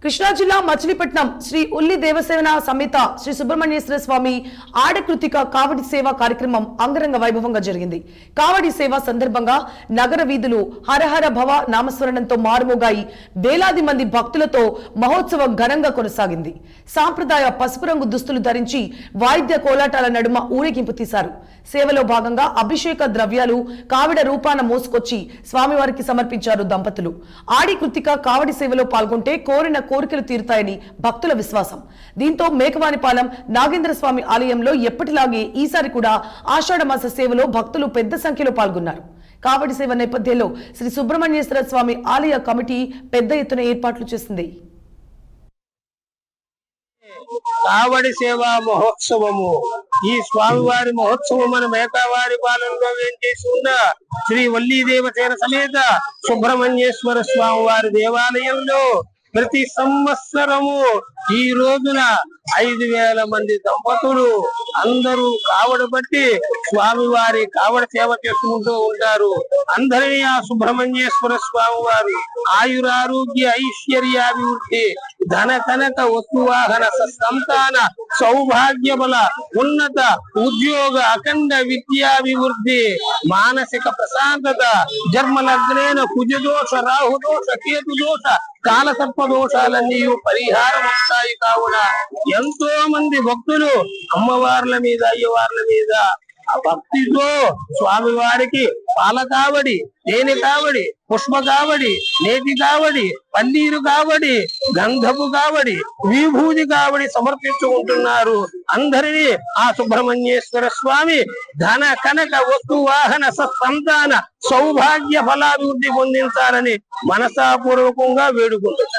కృష్ణా జిల్లా మచిలీపట్నం శ్రీ ఉల్లి దేవసేన సమేత శ్రీ సుబ్రహ్మణ్యేశ్వర స్వామి ఆడకృతిక కావడి సేవ కార్యక్రమం అంగరంగ వైభవంగా జరిగింది. కావడి సేవ సందర్భంగా నగర వీధులు హరహర భవ నామస్మరణంతో మారుమోగాయి. వేలాది మంది భక్తులతో మహోత్సవం ఘనంగా కొనసాగింది. సాంప్రదాయ పసుపు రంగు దుస్తులు ధరించి వాయిద్య కోలాటాల నడుమ ఊరేగింపు తీశారు. సేవలో భాగంగా అభిషేక ద్రవ్యాలు కావిడ రూపాన మోసుకొచ్చి స్వామివారికి సమర్పించారు దంపతులు. ఆడి కృతిక కావడి సేవలో పాల్గొంటే కోరిన కోరికలు తీరుతాయని భక్తుల విశ్వాసం. దీంతో మేకవానిపాలెం నాగేంద్ర స్వామి ఆలయంలో ఎప్పటిలాగే ఈసారి కూడా ఆషాఢమాస సేవలో భక్తులు పెద్ద సంఖ్యలో పాల్గొన్నారు. కావడి సేవ నేపథ్యంలో శ్రీ సుబ్రహ్మణ్యేశ్వర స్వామి ఆలయ కమిటీ పెద్ద ఎత్తున ఏర్పాట్లు చేసింది. కావడి సేవా మహోత్సవము ఈ స్వామివారి మహోత్సవం మన మేకావారి పాలనలో వేంచేసి ఉన్న శ్రీ వల్లీ దేవసేన సమేత సుబ్రహ్మణ్యేశ్వర స్వామివారి దేవాలయంలో ప్రతి సంవత్సరము ఈ రోజున 5,000 మంది దంపతులు అందరూ కావడ బట్టి స్వామివారి కావడ సేవ చేసుకుంటూ ఉంటారు. అందరినీ ఆ సుబ్రహ్మణ్యేశ్వర స్వామి వారు ఆయురారోగ్య ఐశ్వర్యాభివృద్ధి ధన కనక వస్తువాహన సంతాన సౌభాగ్య బల ఉన్నత ఉద్యోగ అఖండ విద్యాభివృద్ధి మానసిక ప్రశాంతత జన్మలగ్నేన కుజదోష రాహుదోష కేతుదోష కాలసర్ప దోషాలన్నీ పరిహారం ఉంటాయి. కావున ఎంతో మంది భక్తులు అమ్మవార్ల మీద అయ్యవార్ల మీద ఆ భక్తితో స్వామివారికి పాల కావడి, తేనె కావడి, పుష్ప కావడి, నేతి కావడి, పన్నీరు కావడి, గంధపు కావడి, విభూతి కావడి సమర్పించుకుంటున్నారు. అందరినీ ఆ సుబ్రహ్మణ్యేశ్వర స్వామి ధన కనక వస్తు వాహన సంతాన సౌభాగ్య ఫలాభివృద్ధి పొందించాలని మనసాపూర్వకంగా వేడుకుంటున్నారు.